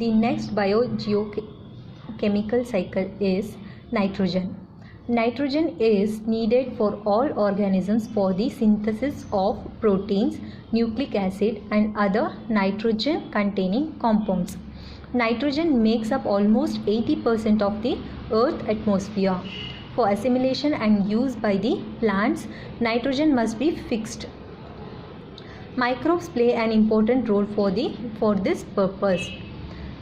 The next biogeochemical cycle is nitrogen. Nitrogen is needed for all organisms for the synthesis of proteins, nucleic acid and other nitrogen containing compounds. Nitrogen makes up almost 80% of the Earth's atmosphere. For assimilation and use by the plants, nitrogen must be fixed. Microbes play an important role for this purpose.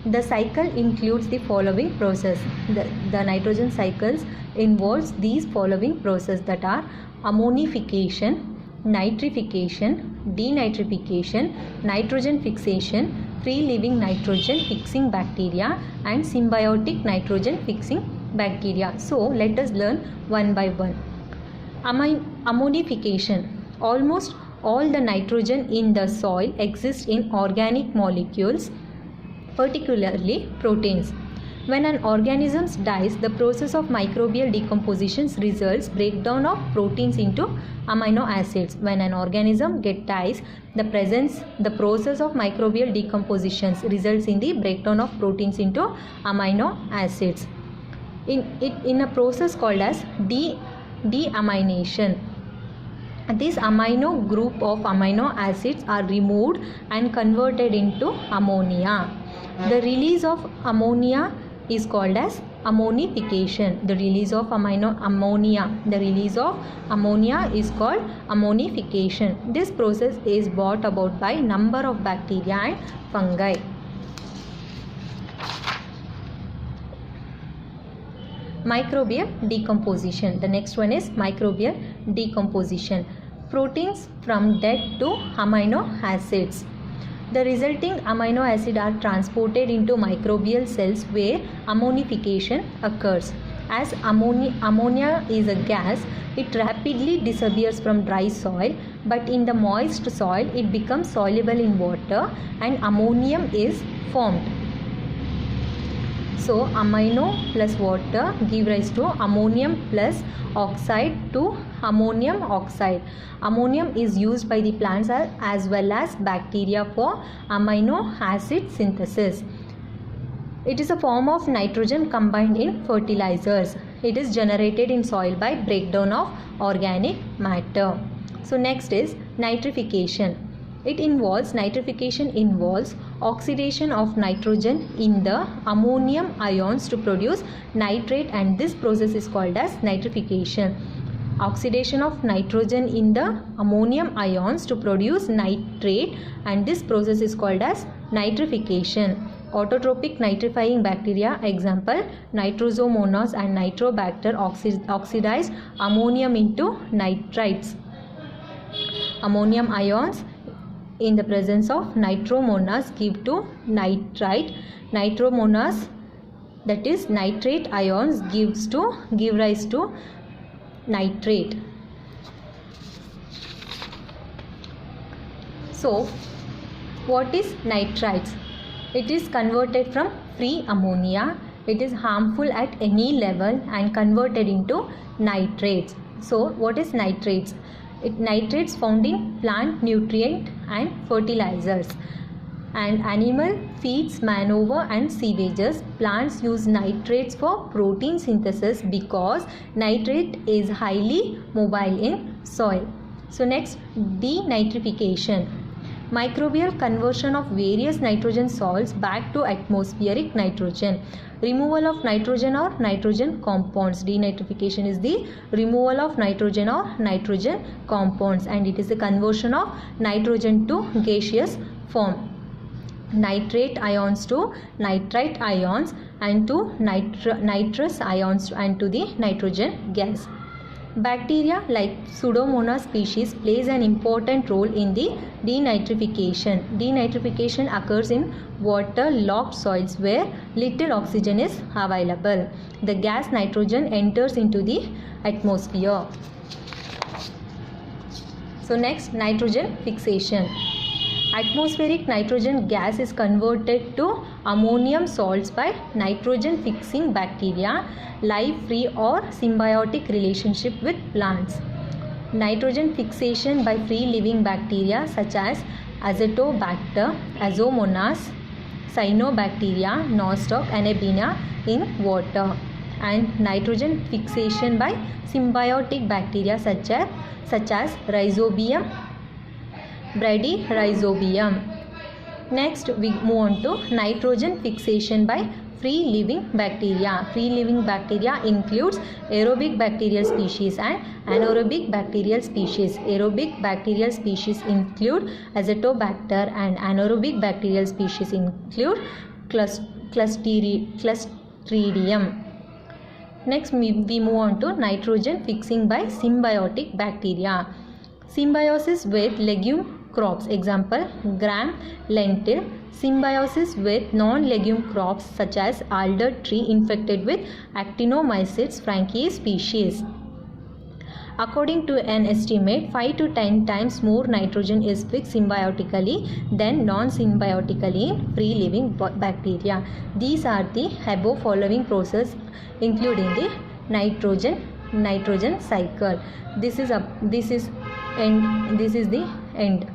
The cycle includes the following process. The nitrogen cycles involves these following processes, that are ammonification, nitrification, denitrification, nitrogen fixation, free living nitrogen fixing bacteria and symbiotic nitrogen fixing bacteria. So let us learn one by one. Ammonification. Almost all the nitrogen in the soil exists in organic molecules, particularly proteins. When an organism dies, the process of microbial decomposition results breakdown of proteins into amino acids. When an organism dies, the process of microbial decomposition results in the breakdown of proteins into amino acids. In a process called as deamination. This amino group of amino acids are removed and converted into ammonia. The release of ammonia is called as ammonification. The release of ammonia is called ammonification. This process is brought about by number of bacteria and fungi. Microbial decomposition. The next one is microbial decomposition. Proteins from dead to amino acids. The resulting amino acids are transported into microbial cells where ammonification occurs. As ammonia is a gas, it rapidly disappears from dry soil, but in the moist soil it becomes soluble in water and ammonium is formed. So amino plus water give rise to ammonium plus oxide to ammonium oxide. Ammonium is used by the plants as well as bacteria for amino acid synthesis. It is a form of nitrogen combined in fertilizers. It is generated in soil by breakdown of organic matter. So next is nitrification. Nitrification involves oxidation of nitrogen in the ammonium ions to produce nitrate, and this process is called as nitrification. Oxidation of nitrogen in the ammonium ions to produce nitrate, and this process is called as nitrification. Autotrophic nitrifying bacteria, example Nitrosomonas and Nitrobacter, oxidize ammonium into nitrites. Ammonium ions in the presence of nitromonas give to nitrite. Nitromonas, that is nitrate ions, give rise to nitrate. So what is nitrites? It is converted from free ammonia. It is harmful at any level and converted into nitrates. So what is nitrates? Nitrates found in plant nutrient and fertilizers, and animal feeds, manure and sewages. Plants use nitrates for protein synthesis because nitrate is highly mobile in soil. So next, denitrification. Microbial conversion of various nitrogen salts back to atmospheric nitrogen. Removal of nitrogen or nitrogen compounds. Denitrification is the removal of nitrogen or nitrogen compounds, and it is the conversion of nitrogen to gaseous form. Nitrate ions to nitrite ions, and to nitrous ions, and to the nitrogen gas. Bacteria like Pseudomonas species plays an important role in the denitrification. Denitrification occurs in water-logged soils where little oxygen is available. The gas nitrogen enters into the atmosphere. So next, nitrogen fixation. Atmospheric nitrogen gas is converted to ammonium salts by nitrogen fixing bacteria, life-free or symbiotic relationship with plants. Nitrogen fixation by free living bacteria such as Azotobacter, Azomonas, cyanobacteria, nostoc, and Eibenia in water. And nitrogen fixation by symbiotic bacteria such as Rhizobium, Bradyrhizobium. Next we move on to nitrogen fixation by free living bacteria. Free living bacteria includes aerobic bacterial species and anaerobic bacterial species. Aerobic bacterial species include Azotobacter and anaerobic bacterial species include Clostridium. Next we move on to nitrogen fixing by symbiotic bacteria. Symbiosis with legume crops, example gram, lentil. Symbiosis with non-legume crops such as alder tree infected with Actinomycetes francae species. According to an estimate, 5 to 10 times more nitrogen is fixed symbiotically than non-symbiotically in free living bacteria. These are the above following processes including the nitrogen cycle. This is the end.